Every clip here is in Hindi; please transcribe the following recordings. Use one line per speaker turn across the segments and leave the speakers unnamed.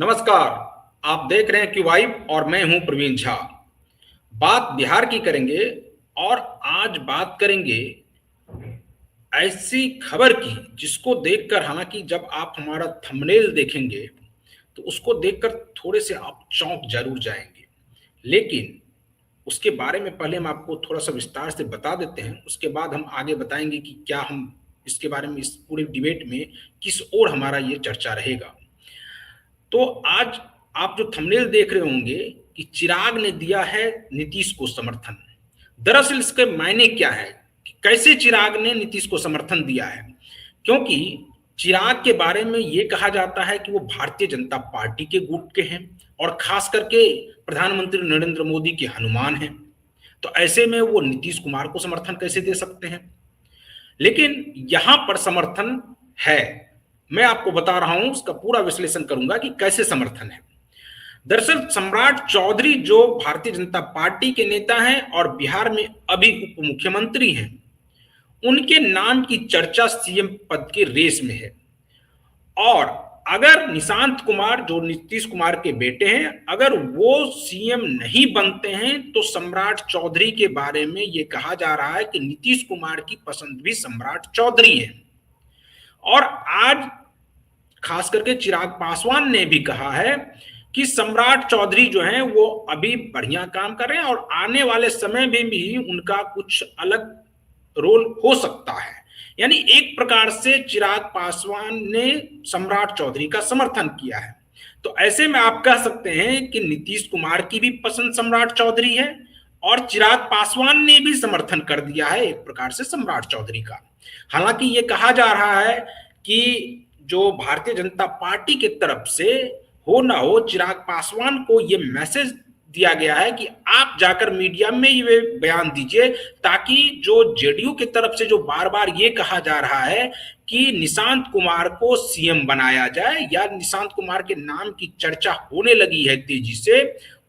नमस्कार। आप देख रहे हैं क्यू वाइब और मैं हूं प्रवीण झा। बात बिहार की करेंगे और आज बात करेंगे ऐसी खबर की जिसको देखकर, हालांकि जब आप हमारा थंबनेल देखेंगे तो उसको देखकर थोड़े से आप चौंक जरूर जाएंगे, लेकिन उसके बारे में पहले हम आपको थोड़ा सा विस्तार से बता देते हैं। उसके बाद हम आगे बताएंगे कि क्या हम इसके बारे में, इस पूरे डिबेट में किस ओर हमारा ये चर्चा रहेगा। तो आज आप जो थंबनेल देख रहे होंगे कि चिराग ने दिया है नीतीश को समर्थन। दरअसल इसके मायने क्या है कि कैसे चिराग ने नीतीश को समर्थन दिया है, क्योंकि चिराग के बारे में ये कहा जाता है कि वो भारतीय जनता पार्टी के गुट के हैं और खास करके प्रधानमंत्री नरेंद्र मोदी के हनुमान हैं। तो ऐसे में वो नीतीश कुमार को समर्थन कैसे दे सकते हैं? लेकिन यहां पर समर्थन है, मैं आपको बता रहा हूं, उसका पूरा विश्लेषण करूंगा कि कैसे समर्थन है। दरअसल सम्राट चौधरी जो भारतीय जनता पार्टी के नेता हैं और बिहार में अभी उप मुख्यमंत्री हैं, उनके नाम की चर्चा सीएम पद के रेस में है। और अगर निशांत कुमार जो नीतीश कुमार के बेटे हैं, अगर वो सीएम नहीं बनते हैं तो सम्राट चौधरी के बारे में ये कहा जा रहा है कि नीतीश कुमार की पसंद भी सम्राट चौधरी है। और आज खास करके चिराग पासवान ने भी कहा है कि सम्राट चौधरी जो हैं वो अभी बढ़िया काम कर रहे हैं और आने वाले समय में भी उनका कुछ अलग रोल हो सकता है। यानी एक प्रकार से चिराग पासवान ने सम्राट चौधरी का समर्थन किया है। तो ऐसे में आप कह सकते हैं कि नीतीश कुमार की भी पसंद सम्राट चौधरी है और चिराग पासवान ने भी समर्थन कर दिया है एक प्रकार से सम्राट चौधरी का। हालांकि ये कहा जा रहा है कि जो भारतीय जनता पार्टी की तरफ से हो ना हो, चिराग पासवान को ये मैसेज दिया गया है कि आप जाकर मीडिया में ये बयान दीजिए, ताकि जो जेडीयू की तरफ से जो बार बार ये कहा जा रहा है कि निशांत कुमार को सीएम बनाया जाए या निशांत कुमार के नाम की चर्चा होने लगी है तेजी से,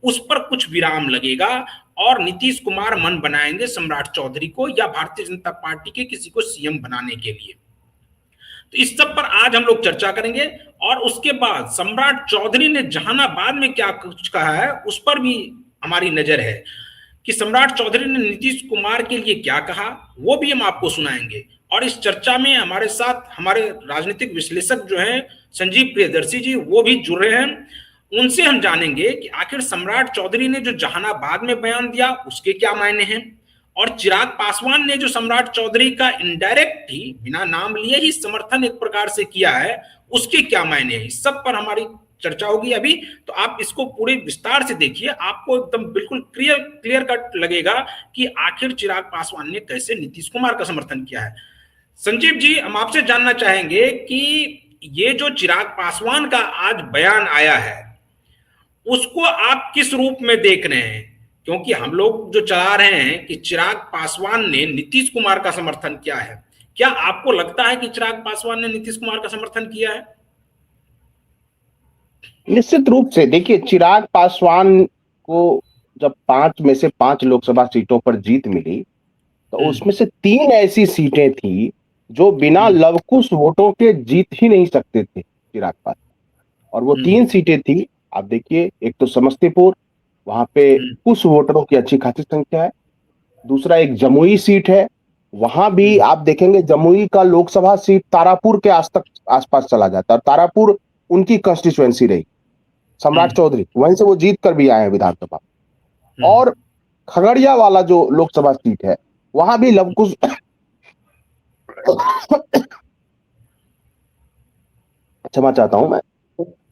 उस पर कुछ विराम लगेगा और नीतीश कुमार मन बनाएंगे सम्राट चौधरी को या भारतीय जनता पार्टी के किसी को सीएम बनाने के लिए। तो इस सब पर आज हम लोग चर्चा करेंगे और उसके बाद सम्राट चौधरी ने जहानाबाद में क्या कुछ कहा है उस पर भी हमारी नजर है कि सम्राट चौधरी ने नीतीश कुमार के लिए क्या कहा, वो भी हम आपको सुनाएंगे। और इस चर्चा में हमारे साथ हमारे राजनीतिक विश्लेषक जो हैं संजीव प्रियदर्शी जी, वो भी जुड़ रहे हैं। उनसे हम जानेंगे कि आखिर सम्राट चौधरी ने जो जहानाबाद में बयान दिया उसके क्या मायने हैं, और चिराग पासवान ने जो सम्राट चौधरी का इनडायरेक्ट ही बिना नाम लिए ही समर्थन एक प्रकार से किया है उसके क्या मायने हैं। इस सब पर हमारी चर्चा होगी अभी। तो आप इसको पूरे विस्तार से देखिए, आपको एकदम बिल्कुल क्लियर कट लगेगा कि आखिर चिराग पासवान ने कैसे नीतीश कुमार का समर्थन किया है। संजीव जी, हम आपसे जानना चाहेंगे कि ये जो चिराग पासवान का आज बयान आया है उसको आप किस रूप में देख रहे हैं? क्योंकि हम लोग जो चला रहे हैं कि चिराग पासवान ने नीतीश कुमार का समर्थन किया है, क्या आपको लगता है कि चिराग पासवान ने नीतीश कुमार का समर्थन किया है?
निश्चित रूप से देखिए, चिराग पासवान को जब 5 में से 5 लोकसभा सीटों पर जीत मिली तो उसमें से 3 ऐसी सीटें थी जो बिना लवकुश वोटों के जीत ही नहीं सकते थे चिराग पासवान। और वो 3 सीटें थी, आप देखिए, एक तो समस्तीपुर, वहां पे कुछ वोटरों की अच्छी खासी संख्या है। दूसरा एक जमुई सीट है, वहां भी आप देखेंगे जमुई का लोकसभा सीट तारापुर के आसपास चला जाता है और तारापुर उनकी कंस्टिट्यूएंसी रही, सम्राट चौधरी वहीं से वो जीत कर भी आए हैं विधानसभा। और खगड़िया वाला जो लोकसभा सीट है वहां भी लवकुश क्षमा चाहता हूं मैं,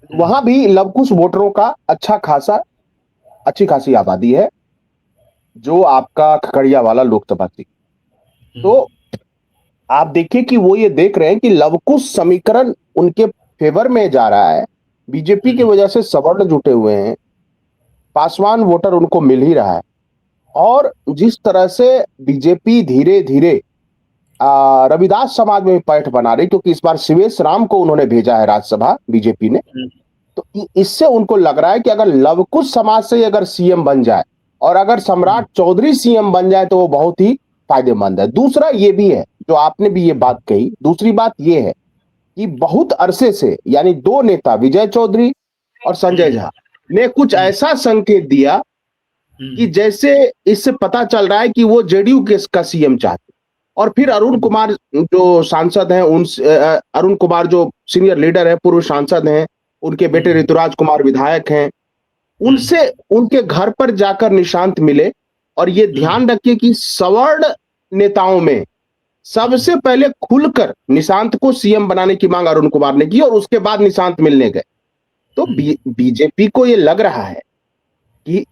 वहां भी लवकुश वोटरों का अच्छी खासी आबादी है, जो आपका खगड़िया वाला लोकसभा सीट। तो आप देखिए कि वो ये देख रहे हैं कि लवकुश समीकरण उनके फेवर में जा रहा है, बीजेपी की वजह से सवर्ण जुटे हुए हैं, पासवान वोटर उनको मिल ही रहा है। और जिस तरह से बीजेपी धीरे धीरे रविदास समाज में पैठ बना रही, क्योंकि इस बार शिवेश राम को उन्होंने भेजा है राज्यसभा बीजेपी ने, तो इससे उनको लग रहा है कि अगर लवकुश समाज से अगर सीएम बन जाए और अगर सम्राट चौधरी सीएम बन जाए तो वो बहुत ही फायदेमंद है। दूसरा ये भी है, जो आपने भी ये बात कही, दूसरी बात ये है कि बहुत अरसे से, यानी 2 नेता विजय चौधरी और संजय झा ने कुछ ऐसा संकेत दिया कि जैसे इससे पता चल रहा है कि वो जेडीयू के का सीएम चाहते। और फिर अरुण कुमार जो सांसद हैं, उन अरुण कुमार जो सीनियर लीडर है, पूर्व सांसद हैं, उनके बेटे ऋतुराज कुमार विधायक हैं, उनसे उनके घर पर जाकर निशांत मिले। और ये ध्यान रखिए कि सवर्ण नेताओं में सबसे पहले खुलकर निशांत को सीएम बनाने की मांग अरुण कुमार ने की और उसके बाद निशांत मिलने गए। तो बीजेपी को ये लग रहा है कि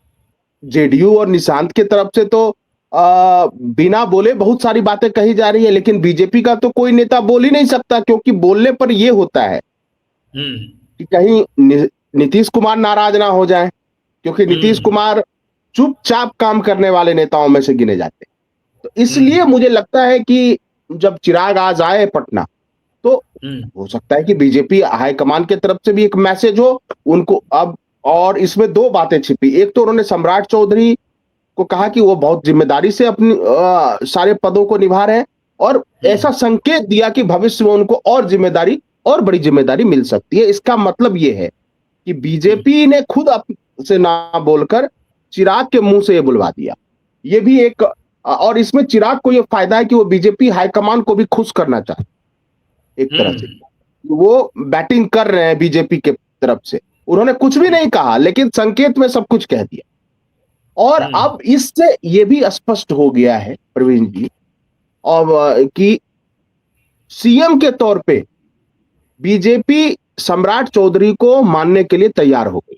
जेडीयू और निशांत की तरफ से तो बिना बोले बहुत सारी बातें कही जा रही है, लेकिन बीजेपी का तो कोई नेता बोल ही नहीं सकता, क्योंकि बोलने पर यह होता है कि कहीं नीतीश कुमार नाराज ना हो जाए, क्योंकि नीतीश कुमार चुपचाप काम करने वाले नेताओं में से गिने जाते हैं। तो इसलिए मुझे लगता है कि जब चिराग आज आए पटना, तो हो सकता है कि बीजेपी हाईकमान की तरफ से भी एक मैसेज हो उनको अब। और इसमें दो बातें छिपी। एक तो उन्होंने सम्राट चौधरी को कहा कि वो बहुत जिम्मेदारी से अपनी सारे पदों को निभा रहे हैं, और ऐसा संकेत दिया कि भविष्य में उनको और जिम्मेदारी और बड़ी जिम्मेदारी मिल सकती है। इसका मतलब ये है कि बीजेपी ने खुद से ना बोलकर चिराग के मुंह से ये बुलवा दिया। ये भी एक, और इसमें चिराग को ये फायदा है कि वो बीजेपी हाईकमान को भी खुश करना चाहते एक तरह से। वो बैटिंग कर रहे हैं बीजेपी के तरफ से। उन्होंने कुछ भी नहीं कहा, लेकिन संकेत में सब कुछ कह दिया। और अब इससे ये भी स्पष्ट हो गया है प्रवीण जी, और कि सीएम के तौर पे बीजेपी सम्राट चौधरी को मानने के लिए तैयार हो गई,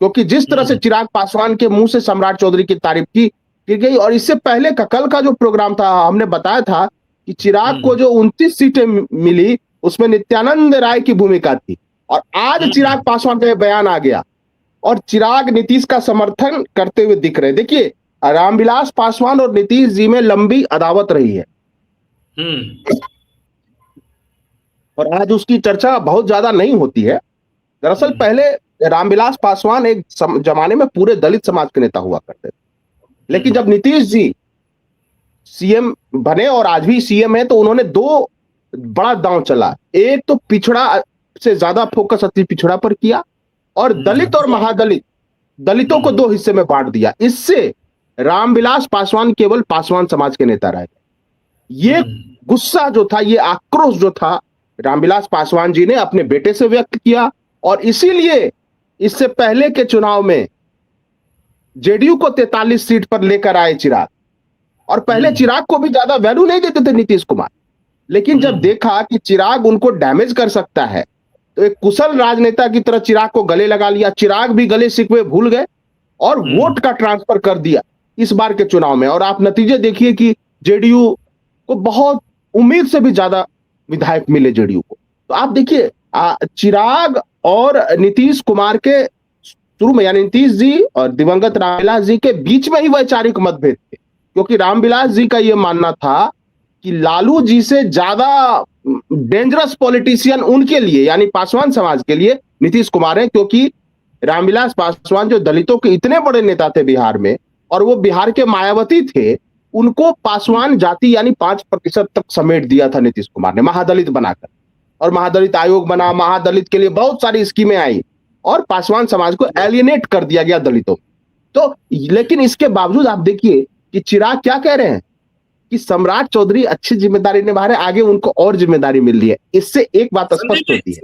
क्योंकि जिस तरह से चिराग पासवान के मुंह से सम्राट चौधरी की तारीफ की गई। और इससे पहले का कल का जो प्रोग्राम था, हमने बताया था कि चिराग को जो 29 सीटें मिली उसमें नित्यानंद राय की भूमिका थी। और आज चिराग पासवान का बयान आ गया और चिराग नीतीश का समर्थन करते हुए दिख रहे। देखिए, रामविलास पासवान और नीतीश जी में लंबी अदावत रही है और आज उसकी चर्चा बहुत ज्यादा नहीं होती है। दरअसल पहले रामविलास पासवान एक जमाने में पूरे दलित समाज के नेता हुआ करते थे, लेकिन जब नीतीश जी सीएम बने और आज भी सीएम है, तो उन्होंने दो बड़ा दांव चला। एक तो पिछड़ा से ज्यादा फोकस अति पिछड़ा पर किया, और दलित और महादलित, दलितों को दो हिस्से में बांट दिया। इससे रामविलास पासवान केवल पासवान समाज के नेता रहे। ये गुस्सा जो था, ये आक्रोश जो था, रामविलास पासवान जी ने अपने बेटे से व्यक्त किया। और इसीलिए इससे पहले के चुनाव में जेडीयू को 43 सीट पर लेकर आए चिराग। और पहले चिराग को भी ज्यादा वैल्यू नहीं देते थे नीतीश कुमार, लेकिन जब देखा कि चिराग उनको डैमेज कर सकता है, तो एक कुशल राजनेता की तरह चिराग को गले लगा लिया। चिराग भी गले शिकवे भूल गए और वोट का ट्रांसफर कर दिया इस बार के चुनाव में। और आप नतीजे देखिए कि जेडीयू को बहुत उम्मीद से भी ज्यादा विधायक मिले जेडीयू को। तो आप देखिए, चिराग और नीतीश कुमार के शुरू में, यानी नीतीश जी और दिवंगत रामविलास जी के बीच में ही वैचारिक मतभेद थे, क्योंकि रामविलास जी का यह मानना था कि लालू जी से ज्यादा डेंजरस पॉलिटिशियन उनके लिए, यानी पासवान समाज के लिए, नीतीश कुमार है। क्योंकि रामविलास पासवान जो दलितों के इतने बड़े नेता थे बिहार में, और वो बिहार के मायावती थे, उनको पासवान जाति यानी 5% तक समेट दिया था नीतीश कुमार ने महादलित बनाकर। और महादलित आयोग बना, महादलित के लिए बहुत सारी स्कीमें आई, और पासवान समाज को एलियनेट कर दिया गया दलितों। तो लेकिन इसके बावजूद आप देखिए कि चिराग क्या कह रहे हैं कि सम्राट चौधरी अच्छी जिम्मेदारी निभा रहे, आगे उनको और जिम्मेदारी मिल रही है। इससे एक बात स्पष्ट होती है।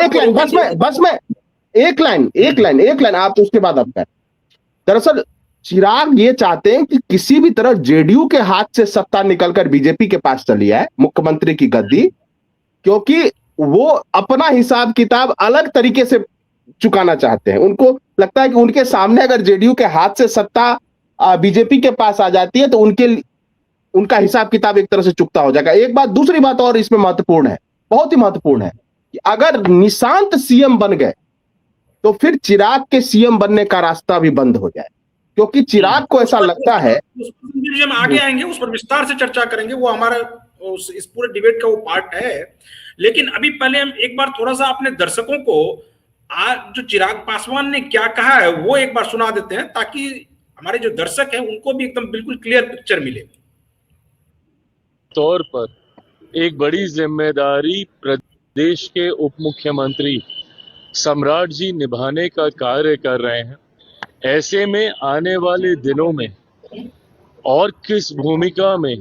एक लाइन बस मैं एक लाइन आप उसके बाद आप कहें। दरअसल चिराग ये चाहते हैं कि किसी भी तरह जेडीयू के हाथ से सत्ता निकलकर बीजेपी के पास चली आए, मुख्यमंत्री की गद्दी, क्योंकि वो अपना हिसाब किताब अलग तरीके से चुकाना चाहते हैं। उनको लगता है कि उनके सामने अगर जेडीयू के हाथ से सत्ता बीजेपी के पास आ जाती है, तो उनका हिसाब किताब एक तरह से चुकता हो जाएगा। एक बात, दूसरी बात और इसमें महत्वपूर्ण है, बहुत ही महत्वपूर्ण है, कि अगर निशांत सीएम बन गए तो फिर चिराग के सीएम बनने का रास्ता भी बंद हो जाए, क्योंकि चिराग को ऐसा लगता है।
हम आगे आएंगे, उस पर विस्तार से चर्चा करेंगे, वो हमारा इस पूरे डिबेट का वो पार्ट है। लेकिन अभी पहले हम एक बार थोड़ा सा अपने दर्शकों को आज जो चिराग पासवान ने क्या कहा है वो एक बार सुना देते हैं, ताकि हमारे जो दर्शक हैं उनको भी एकदम बिल्कुल क्लियर पिक्चर मिले।
तौर पर एक बड़ी जिम्मेदारी प्रदेश के उप मुख्यमंत्री सम्राट जी निभाने का कार्य कर रहे हैं। ऐसे में आने वाले दिनों में और किस भूमिका में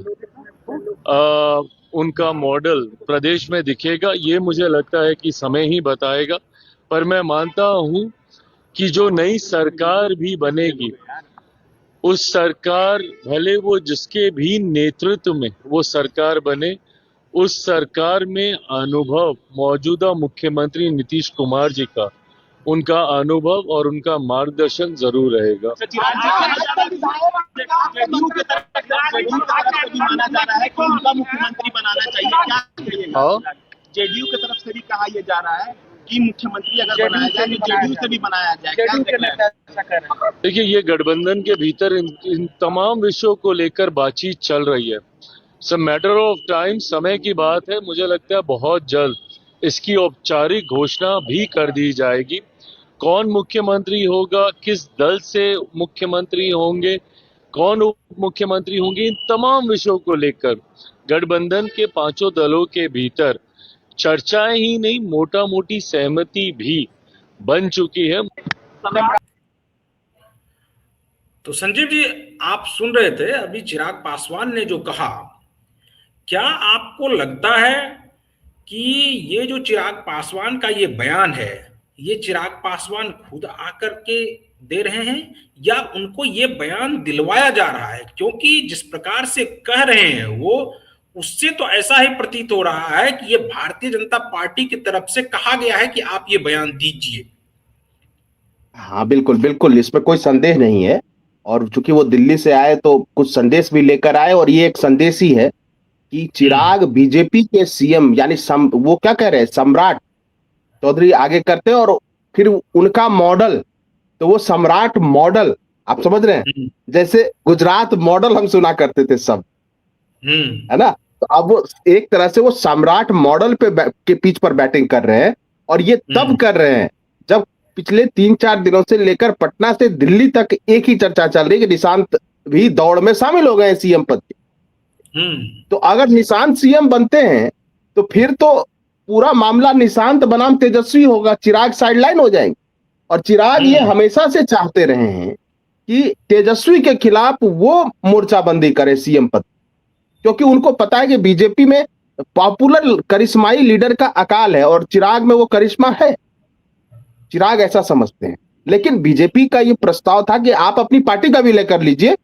उनका मॉडल प्रदेश में दिखेगा, ये मुझे लगता है कि समय ही बताएगा। पर मैं मानता हूं कि जो नई सरकार भी बनेगी, उस सरकार, भले वो जिसके भी नेतृत्व में वो सरकार बने, उस सरकार में अनुभव मौजूदा मुख्यमंत्री नीतीश कुमार जी का, उनका अनुभव और उनका मार्गदर्शन जरूर रहेगा।
जदयू की तरफ से भी माना जा रहा है कि उनका मुख्यमंत्री बनाना चाहिए, क्या जेडीयू की तरफ से भी कहा यह जा रहा है कि मुख्यमंत्री अगर बनाया जाए तो जेडीयू से भी बनाया जाए।
देखिए, ये गठबंधन के भीतर इन तमाम विषयों को लेकर बातचीत चल रही है। सब मैटर ऑफ टाइम, समय की बात है। मुझे लगता है बहुत जल्द इसकी औपचारिक घोषणा भी कर दी जाएगी। कौन मुख्यमंत्री होगा, किस दल से मुख्यमंत्री होंगे, कौन उप मुख्यमंत्री होंगे, इन तमाम विषयों को लेकर गठबंधन के पांचों दलों के भीतर चर्चाएं ही नहीं, मोटा मोटी सहमति भी बन चुकी है।
तो संजीव जी, आप सुन रहे थे अभी चिराग पासवान ने जो कहा, क्या आपको लगता है कि ये जो चिराग पासवान का ये बयान है, ये चिराग पासवान खुद आकर के दे रहे हैं या उनको ये बयान दिलवाया जा रहा है? क्योंकि जिस प्रकार से कह रहे हैं वो, उससे तो ऐसा ही प्रतीत हो रहा है कि ये भारतीय जनता पार्टी की तरफ से कहा गया है कि आप ये बयान दीजिए।
हाँ, बिल्कुल बिल्कुल, इसमें कोई संदेह नहीं है। और चूंकि वो दिल्ली से आए तो कुछ संदेश भी लेकर आए, और ये एक संदेश ही है कि चिराग बीजेपी के सीएम, यानी वो क्या कह रहे हैं, सम्राट चौधरी आगे करते हैं, और फिर उनका मॉडल, तो वो सम्राट मॉडल, आप समझ रहे हैं, जैसे गुजरात मॉडल हम सुना करते थे सब, है ना। तो अब वो एक तरह से वो सम्राट मॉडल के पिच पर बैटिंग कर रहे हैं, और ये तब कर रहे हैं जब पिछले 3-4 दिनों से लेकर पटना से दिल्ली तक एक ही चर्चा चल रही है कि निशांत भी दौड़ में शामिल हो गए सीएम पद के। तो अगर निशांत सीएम बनते हैं तो फिर तो पूरा मामला निशांत बनाम तेजस्वी होगा, चिराग साइडलाइन हो जाएंगे। और चिराग ये हमेशा से चाहते रहे हैं कि तेजस्वी के खिलाफ वो मोर्चाबंदी करे सीएम पद, क्योंकि उनको पता है कि बीजेपी में पॉपुलर करिश्माई लीडर का अकाल है, और चिराग में वो करिश्मा है, चिराग ऐसा समझते हैं। लेकिन बीजेपी का ये प्रस्ताव था कि आप अपनी पार्टी का विलय कर लीजिए,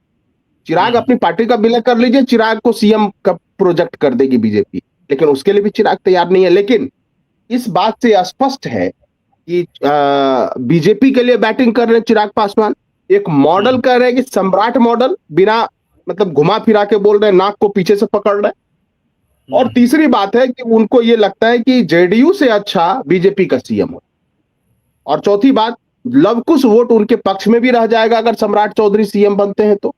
चिराग अपनी पार्टी का विलय कर लीजिए, चिराग को सीएम का प्रोजेक्ट कर देगी बीजेपी, लेकिन उसके लिए भी चिराग तैयार नहीं है। लेकिन इस बात से स्पष्ट है कि बीजेपी के लिए बैटिंग कर रहे हैं चिराग पासवान, एक मॉडल कर रहे हैं कि सम्राट मॉडल, बिना मतलब घुमा फिरा के बोल रहे हैं, नाक को पीछे से पकड़ रहे हैं। और तीसरी बात है कि उनको ये लगता है कि जेडीयू से अच्छा बीजेपी का सीएम हो। और चौथी बात, लवकुश वोट उनके पक्ष में भी रह जाएगा अगर सम्राट चौधरी सीएम बनते हैं तो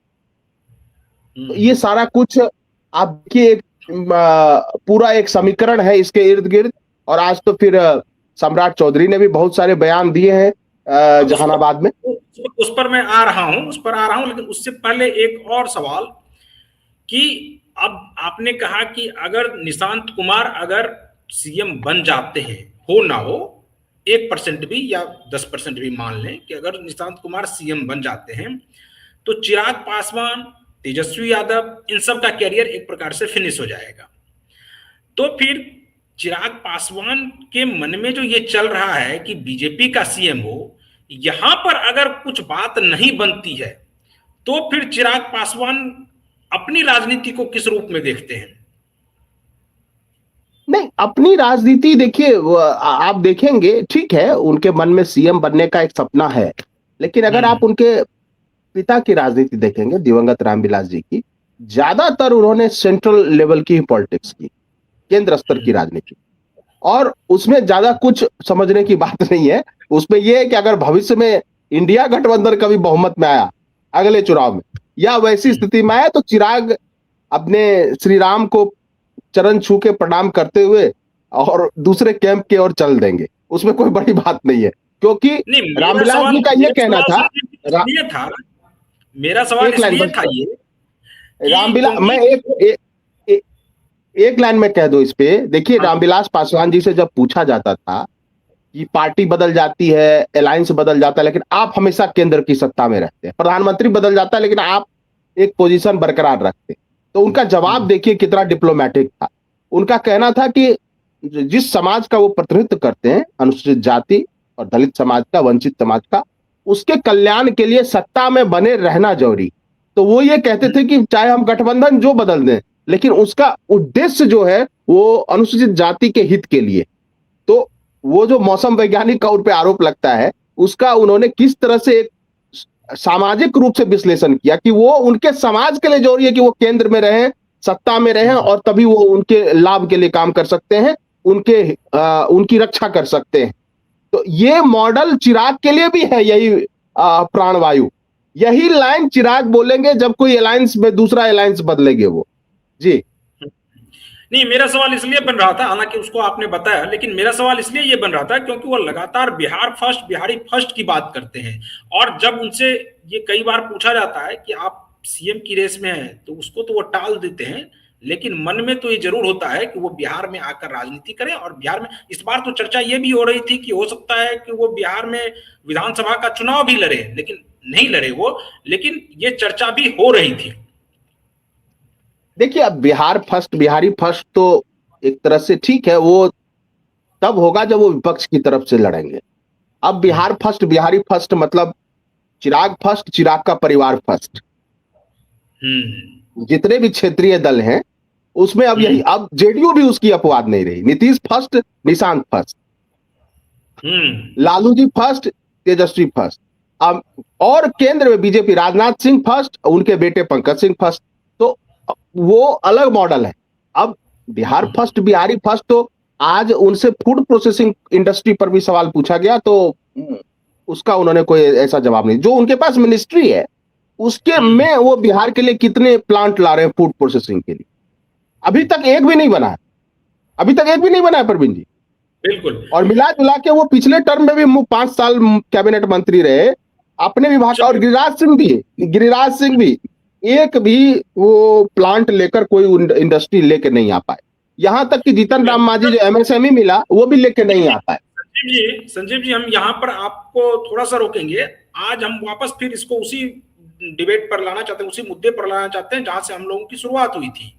ये सारा कुछ आप देखिए, पूरा एक समीकरण है इसके इर्द गिर्द। और आज तो फिर सम्राट चौधरी ने भी बहुत सारे बयान दिए हैं जहानाबाद में।
उस पर मैं आ रहा हूं, लेकिन उससे पहले एक और सवाल कि अब आपने कहा कि अगर निशांत कुमार अगर सीएम बन जाते हैं, हो ना हो 1% भी या 10% भी मान लें कि अगर निशांत कुमार सीएम बन जाते हैं, तो चिराग पासवान, तेजस्वी यादव, इन सब का कैरियर एक प्रकार से फिनिश हो जाएगा। तो फिर चिराग पासवान के मन में जो ये चल रहा है कि बीजेपी का सीएम हो, यहां पर अगर कुछ बात नहीं बनती है तो फिर चिराग पासवान अपनी राजनीति को किस रूप में देखते हैं?
नहीं, अपनी राजनीति देखिए, आप देखेंगे, ठीक है, उनके मन में सीएम बनने का एक सपना है, लेकिन अगर आप उनके पिता की राजनीति देखेंगे, दिवंगत रामविलास जी की, ज्यादातर उन्होंने सेंट्रल लेवल की पॉलिटिक्स की, केंद्र स्तर की राजनीति, और उसमें ज्यादा कुछ समझने की बात नहीं है। उसमें यह है कि अगर भविष्य में इंडिया गठबंधन कभी बहुमत में आया अगले चुनाव में, या वैसी स्थिति में आया, तो चिराग अपने श्री राम को चरण छू के प्रणाम करते हुए और दूसरे कैंप की ओर चल देंगे, उसमें कोई बड़ी बात नहीं है। क्योंकि रामविलास जी का ये कहना था,
मेरा सवाल इसलिए था ये,
रामविलास, मैं एक लाइन में कह दूं इस पे। देखिए, रामविलास पासवान जी से जब पूछा जाता था कि पार्टी बदल जाती है, अलायंस बदल जाता है, लेकिन आप हमेशा केंद्र की सत्ता में रहते हैं। प्रधानमंत्री बदल जाता है लेकिन आप एक पोजीशन बरकरार रखते हैं। तो उनका जवाब देखिए कितना डिप्लोमेटिक था। उनका कहना था कि जिस समाज का वो प्रतिनिधित्व करते हैं, अनुसूचित जाति और दलित समाज का, वंचित समाज का, उसके कल्याण के लिए सत्ता में बने रहना जरूरी। तो वो ये कहते थे कि चाहे हम गठबंधन जो बदल दें, लेकिन उसका उद्देश्य जो है वो अनुसूचित जाति के हित के लिए। तो वो जो मौसम वैज्ञानिक का उन पे आरोप लगता है, उसका उन्होंने किस तरह से एक सामाजिक रूप से विश्लेषण किया कि वो उनके समाज के लिए जरूरी है कि वो केंद्र में रहें, सत्ता में रहें, और तभी वो उनके लाभ के लिए काम कर सकते हैं, उनकी रक्षा कर सकते हैं। तो ये मॉडल चिराग के लिए भी है, यही प्राणवायु, यही लाइन चिराग बोलेंगे जब कोई अलायंस में दूसरा अलायंस बदलेंगे वो। जी
नहीं, मेरा सवाल इसलिए बन रहा था, हालांकि उसको आपने बताया, लेकिन मेरा सवाल इसलिए ये बन रहा था क्योंकि वो लगातार बिहार फर्स्ट, बिहारी फर्स्ट की बात करते हैं, और जब उनसे ये कई बार पूछा जाता है कि आप सीएम की रेस में हैं, तो उसको तो वो टाल देते हैं, लेकिन मन में तो ये जरूर होता है कि वो बिहार में आकर राजनीति करें। और बिहार में इस बार तो चर्चा ये भी हो रही थी कि हो सकता है कि वो बिहार में विधानसभा का चुनाव भी लड़े, लेकिन नहीं लड़े वो, लेकिन ये चर्चा भी हो रही थी।
देखिए, अब बिहार फर्स्ट, बिहारी फर्स्ट तो एक तरह से ठीक है, वो तब होगा जब वो विपक्ष की तरफ से लड़ेंगे। अब बिहार फर्स्ट, बिहारी फर्स्ट मतलब चिराग फर्स्ट, चिराग का परिवार फर्स्ट। जितने भी क्षेत्रीय दल हैं उसमें अब यही, अब जेडीयू भी उसकी अपवाद नहीं रही। Nitish first, Nishant first, Lalu ji first, तेजस्वी फर्स्ट। अब और केंद्र में बीजेपी, राजनाथ सिंह फर्स्ट, उनके बेटे पंकज सिंह फर्स्ट। तो वो अलग मॉडल है। अब बिहार फर्स्ट, बिहारी फर्स्ट, तो आज उनसे फूड प्रोसेसिंग इंडस्ट्री पर भी सवाल पूछा गया, तो उसका उन्होंने कोई ऐसा जवाब नहीं। जो उनके पास मिनिस्ट्री है उसके में वो बिहार के लिए कितने प्लांट ला रहे हैं फूड प्रोसेसिंग के लिए, अभी तक एक भी नहीं बना है, अभी तक एक भी नहीं बना है प्रवीण जी।
बिल्कुल।
और मिला जुला के वो पिछले टर्म में भी 5 साल कैबिनेट मंत्री रहे अपने विभाग। और गिरिराज सिंह भी एक भी वो प्लांट लेकर कोई इंडस्ट्री लेके नहीं आ पाए। यहां तक कि जीतन राम मांझी जो एमएसएमई मिला वो भी लेके नहीं आ पाए।
संजीव जी, हम यहाँ पर आपको थोड़ा सा रोकेंगे। आज हम वापस फिर इसको उसी डिबेट पर लाना चाहते हैं, उसी मुद्दे पर लाना चाहते हैं जहां से हम लोगों की शुरुआत हुई थी।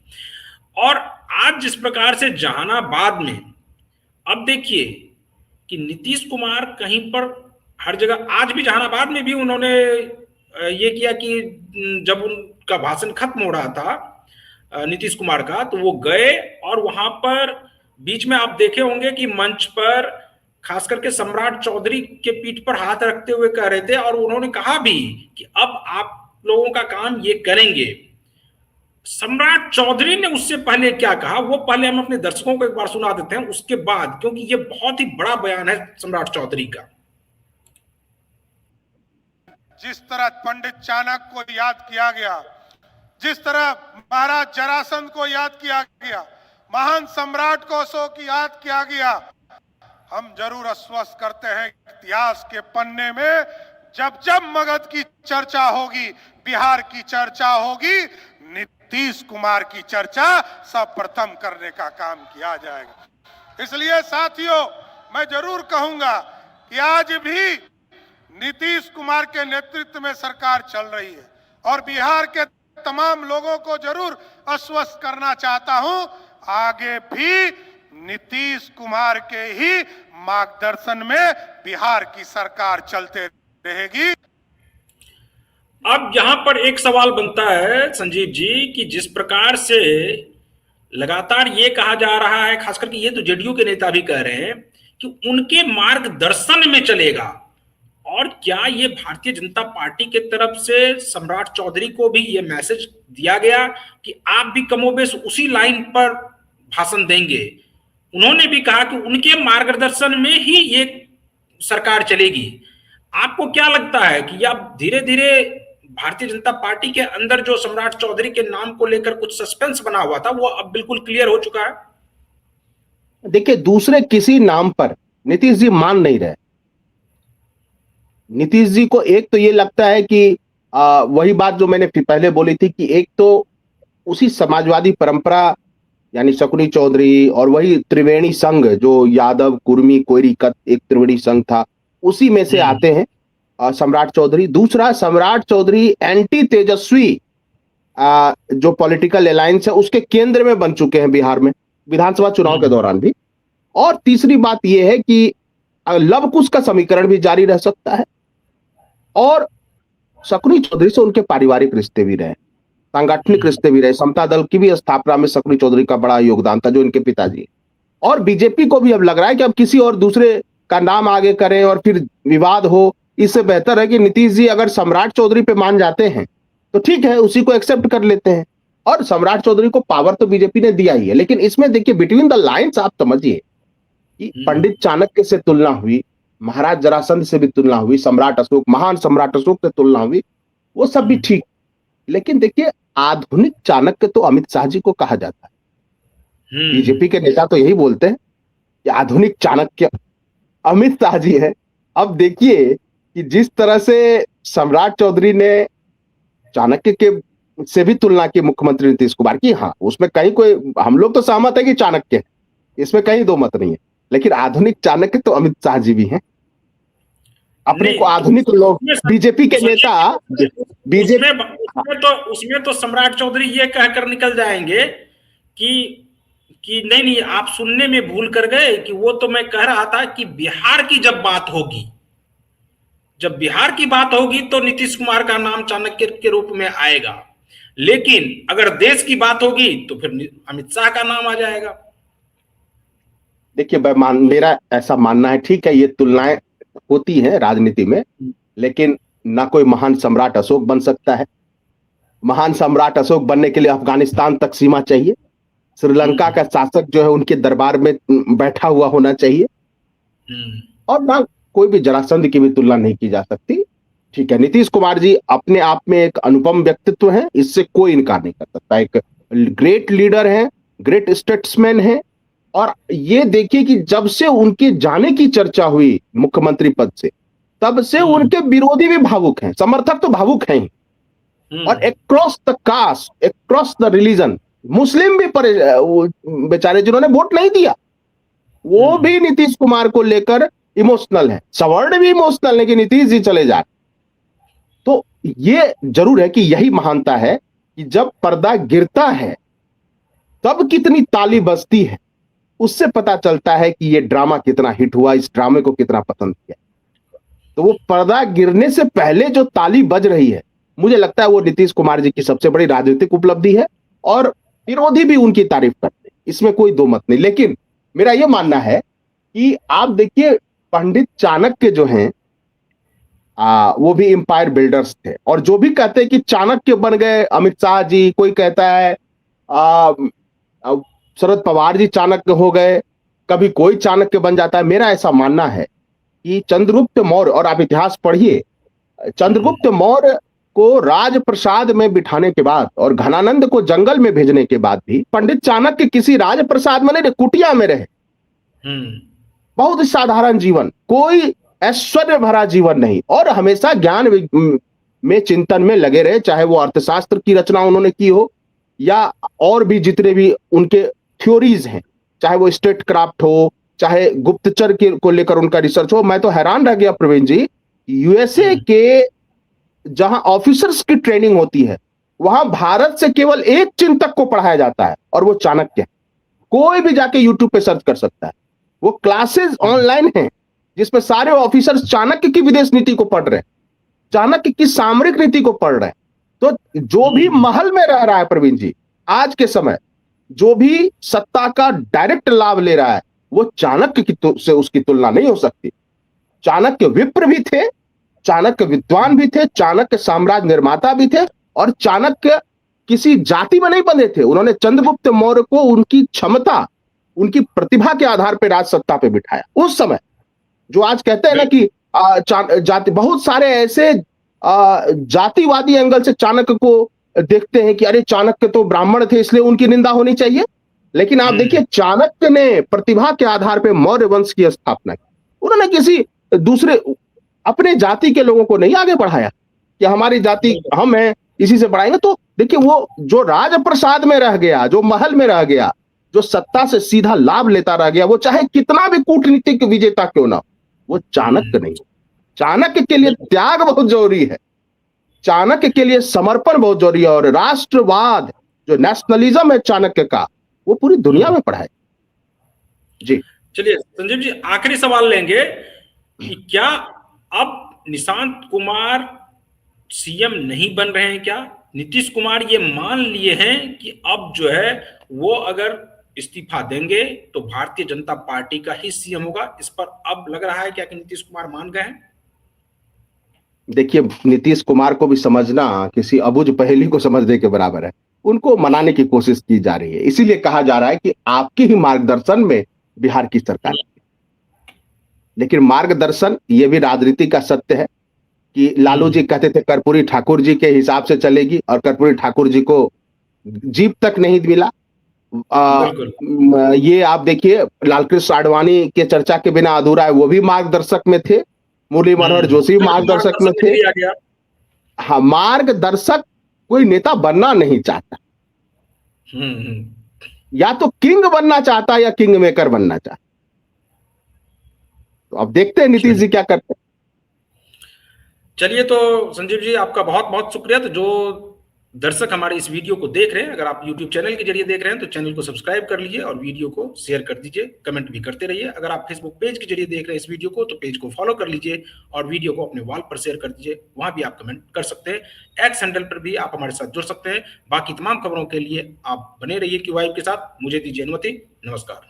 और आज जिस प्रकार से जहानाबाद में, अब देखिए कि नीतीश कुमार कहीं पर हर जगह, आज भी जहानाबाद में भी उन्होंने ये किया कि जब उनका भाषण खत्म हो रहा था नीतीश कुमार का, तो वो गए और वहां पर बीच में आप देखे होंगे कि मंच पर खास करके सम्राट चौधरी के पीठ पर हाथ रखते हुए कह रहे थे, और उन्होंने कहा भी कि अब आप लोगों का काम ये करेंगे। सम्राट चौधरी ने उससे पहले क्या कहा, वो पहले हम अपने दर्शकों को एक बार सुना देते हैं, उसके बाद, क्योंकि ये बहुत ही बड़ा बयान है सम्राट चौधरी का।
जिस तरह पंडित चाणक्य को याद किया गया, जिस तरह महाराज जरासंध को याद किया गया, महान सम्राट को अशोक याद किया गया, हम जरूर आश्वस्त करते हैं इतिहास के पन्ने में जब जब मगध की चर्चा होगी, बिहार की चर्चा होगी, नीतीश कुमार की चर्चा सर्वप्रथम करने का काम किया जाएगा। इसलिए साथियों, मैं जरूर कहूंगा कि आज भी नीतीश कुमार के नेतृत्व में सरकार चल रही है, और बिहार के तमाम लोगों को जरूर आश्वस्त करना चाहता हूं, आगे भी नीतीश कुमार के ही मार्गदर्शन में बिहार की सरकार चलते रहेगी।
अब यहां पर एक सवाल बनता है संजीव जी कि जिस प्रकार से लगातार ये कहा जा रहा है, खास करके ये तो जेडीयू के नेता भी कह रहे हैं कि उनके मार्गदर्शन में चलेगा, और क्या ये भारतीय जनता पार्टी के तरफ से सम्राट चौधरी को भी ये मैसेज दिया गया कि आप भी कमोबेश उसी लाइन पर भाषण देंगे? उन्होंने भी कहा कि उनके मार्गदर्शन में ही ये सरकार चलेगी। आपको क्या लगता है कि अब धीरे धीरे भारतीय जनता पार्टी के अंदर जो सम्राट चौधरी के नाम को लेकर कुछ सस्पेंस बना हुआ था, वो अब बिल्कुल क्लियर हो चुका है?
देखिए, दूसरे किसी नाम पर नीतीश जी मान नहीं रहे। नीतीश जी को एक तो ये लगता है कि वही बात जो मैंने पहले बोली थी कि एक तो उसी समाजवादी परंपरा यानी शकुनी चौधरी और वही त्रिवेणी संघ जो यादव कुर्मी कोयरी कत एक त्रिवेणी संघ था, उसी में से आते हैं सम्राट चौधरी। दूसरा, सम्राट चौधरी एंटी तेजस्वी जो पॉलिटिकल अलायंस है उसके केंद्र में बन चुके हैं बिहार में विधानसभा चुनाव के दौरान भी। और तीसरी बात यह है कि लव कुश का समीकरण भी जारी रह सकता है और शकुनी चौधरी से उनके पारिवारिक रिश्ते भी रहे, सांगठनिक रिश्ते भी रहे। समता दल की भी स्थापना में शकुनी चौधरी का बड़ा योगदान था, जो इनके पिताजी। और बीजेपी को भी अब लग रहा है कि अब किसी और दूसरे का नाम आगे करें और फिर विवाद हो, इससे बेहतर है कि नीतीश जी अगर सम्राट चौधरी पे मान जाते हैं तो ठीक है, उसी को एक्सेप्ट कर लेते हैं। और सम्राट चौधरी को पावर तो बीजेपी ने दिया ही है, लेकिन इसमें देखिए बिटवीन द लाइन्स आप समझिए कि पंडित चाणक्य से तुलना हुई, महाराज जरासंध से भी तुलना हुई, सम्राट अशोक, महान सम्राट अशोक से तुलना हुई, वो सब भी ठीक। लेकिन देखिए आधुनिक चाणक्य तो अमित शाह जी को कहा जाता है। बीजेपी के नेता तो यही बोलते हैं कि आधुनिक चाणक्य अमित शाह जी है। अब देखिए कि जिस तरह से सम्राट चौधरी ने चाणक्य के से भी तुलना की मुख्यमंत्री नीतीश कुमार की, हाँ उसमें कहीं कोई, हम लोग तो सहमत है कि चाणक्य है, इसमें कहीं दो मत नहीं है। लेकिन आधुनिक चाणक्य तो अमित शाह जी भी हैं। अपने को आधुनिक लोग बीजेपी के नेता बीजेपी
उसमें तो सम्राट चौधरी ये कहकर निकल जाएंगे कि नहीं आप सुनने में भूल कर गए कि वो तो मैं कह रहा था कि बिहार की जब बात होगी, जब बिहार की बात होगी तो नीतीश कुमार का नाम चाणक्य के रूप में आएगा, लेकिन अगर देश की बात होगी तो फिर अमित शाह का नाम आ जाएगा।
देखिए मेरा ऐसा मानना है, ठीक है ये तुलनाएं होती हैं राजनीति में, लेकिन ना कोई महान सम्राट अशोक बन सकता है। महान सम्राट अशोक बनने के लिए अफगानिस्तान तक सीमा चाहिए, श्रीलंका का शासक जो है उनके दरबार में बैठा हुआ होना चाहिए, और ना कोई भी जरासंध की भी तुलना नहीं की जा सकती। ठीक है, नीतीश कुमार जी अपने आप में एक अनुपम व्यक्तित्व है, इससे कोई इनकार नहीं कर सकता। एक ग्रेट लीडर है, ग्रेट स्टेट्समैन है। और ये देखिए कि जब से उनके जाने की चर्चा हुई मुख्यमंत्री पद से, तब से उनके विरोधी भी भावुक हैं, समर्थक तो भावुक हैं ही। और across the caste, across the religion, Muslim भी बेचारे जिन्होंने वोट नहीं दिया, वो भी नीतीश कुमार को लेकर इमोशनल है। सवर्ण भी इमोशनल है कि नीतीश जी चले जाए। तो ये जरूर है कि यही महानता है कि जब पर्दा गिरता है तब कितनी ताली बजती है, उससे पता चलता है कि ये ड्रामा कितना हिट हुआ, इस ड्रामे को कितना पसंद किया। तो वो पर्दा गिरने से पहले जो ताली बज रही है, मुझे लगता है वो नीतीश कुमार जी की सबसे बड़ी राजनीतिक उपलब्धि है, और विरोधी भी उनकी तारीफ करते हैं, इसमें कोई दो मत नहीं। लेकिन मेरा यह मानना है कि आप देखिए पंडित चाणक्य जो हैं वो भी एम्पायर बिल्डर्स थे, और जो भी कहते हैं कि चाणक्य बन गए अमित शाह जी, कोई कहता है शरद पवार जी चाणक्य हो गए, कभी कोई चाणक्य बन जाता है। मेरा ऐसा मानना है कि चंद्रगुप्त मौर्य, और आप इतिहास पढ़िए, चंद्रगुप्त मौर्य को राजप्रसाद में बिठाने के बाद और घनानंद को जंगल में भेजने के बाद भी पंडित चाणक्य किसी राजप्रसाद में नहीं, कुटिया में रहे। बहुत ही साधारण जीवन, कोई ऐश्वर्य भरा जीवन नहीं, और हमेशा ज्ञान में चिंतन में लगे रहे, चाहे वो अर्थशास्त्र की रचना उन्होंने की हो या और भी जितने भी उनके थ्योरीज हैं, चाहे वो स्टेट क्राफ्ट हो, चाहे गुप्तचर को लेकर उनका रिसर्च हो। मैं तो हैरान रह गया प्रवीण जी, यूएसए के जहां ऑफिसर्स की ट्रेनिंग होती है, वहां भारत से केवल एक चिंतक को पढ़ाया जाता है, और वो चाणक्य है। कोई भी जाके यूट्यूब पे सर्च कर सकता है, वो क्लासेस ऑनलाइन हैं जिसमें सारे ऑफिसर्स चाणक्य की विदेश नीति को पढ़ रहे हैं, चाणक्य की सामरिक नीति को पढ़ रहे हैं। तो जो भी महल में रह रहा है प्रवीण जी, आज के समय जो भी सत्ता का डायरेक्ट लाभ ले रहा है, वो चाणक्य की से उसकी तुलना नहीं हो सकती। चाणक्य विप्र भी थे, चाणक्य विद्वान भी थे, चाणक्य साम्राज्य निर्माता भी थे, और चाणक्य किसी जाति में नहीं बंधे थे। उन्होंने चंद्रगुप्त मौर्य को उनकी क्षमता, उनकी प्रतिभा के आधार पर राज सत्ता पे बिठाया। उस समय जो आज कहते हैं ना कि जाति, बहुत सारे ऐसे जातिवादी एंगल से चाणक्य को देखते हैं कि अरे चाणक्य तो ब्राह्मण थे इसलिए उनकी निंदा होनी चाहिए। लेकिन आप देखिए चाणक्य ने प्रतिभा के आधार पर मौर्य वंश की स्थापना की। उन्होंने किसी दूसरे अपने जाति के लोगों को नहीं आगे बढ़ाया कि हमारी जाति हम हैं इसी से बढ़ाएंगे। तो देखिए वो जो राजप्रसाद में रह गया, जो महल में रह गया, जो सत्ता से सीधा लाभ लेता रह गया, वो चाहे कितना भी कूटनीतिक विजेता क्यों ना, वो चाणक्य नहीं। चाणक्य के लिए त्याग बहुत जरूरी है, चाणक्य के लिए समर्पण बहुत जरूरी है, और राष्ट्रवाद जो नेशनलिज्म है चाणक्य का, वो पूरी दुनिया में पढ़ा है। जी
चलिए संजीव जी, आखिरी सवाल लेंगे कि क्या अब निशांत कुमार सीएम नहीं बन रहे हैं? क्या नीतीश कुमार ये मान लिए हैं कि अब जो है वो अगर इस्तीफा देंगे तो भारतीय जनता पार्टी का ही सीएम होगा? इस पर अब लग रहा है क्या कि नीतीश कुमार मान गए हैं?
देखिए, नीतीश कुमार को भी समझना किसी अबुझ पहेली को समझने के बराबर है। उनको मनाने की कोशिश की जा रही है, इसीलिए कहा जा रहा है कि आपके ही मार्गदर्शन में बिहार की सरकार। लेकिन मार्गदर्शन ये भी राजनीति का सत्य है कि लालू जी कहते थे कर्पूरी ठाकुर जी के हिसाब से चलेगी, और कर्पूरी ठाकुर जी को जीप तक नहीं मिला। ये आप देखिए, लालकृष्ण आडवाणी के चर्चा के बिना अधूरा है, वो भी मार्गदर्शक में थे। मुरली मनोहर जोशी मार्गदर्शक में थे। हाँ, मार्गदर्शक कोई नेता बनना नहीं चाहता, या तो किंग बनना चाहता है या किंग मेकर बनना चाहता। तो अब देखते हैं नीतीश जी क्या करते हैं।
चलिए, तो संजीव जी आपका बहुत बहुत शुक्रिया। तो जो दर्शक हमारे इस वीडियो को देख रहे हैं, अगर आप YouTube चैनल के जरिए देख रहे हैं तो चैनल को सब्सक्राइब कर लीजिए और वीडियो को शेयर कर दीजिए, कमेंट भी करते रहिए। अगर आप Facebook पेज के जरिए देख रहे हैं इस वीडियो को तो पेज को फॉलो कर लीजिए और वीडियो को अपने वॉल पर शेयर कर दीजिए, वहां भी आप कमेंट कर सकते हैं। एक्स हैंडल पर भी आप हमारे साथ जुड़ सकते हैं। बाकी तमाम खबरों के लिए आप बने रहिए QYB के साथ। मुझे दीजिए अनुमति। नमस्कार।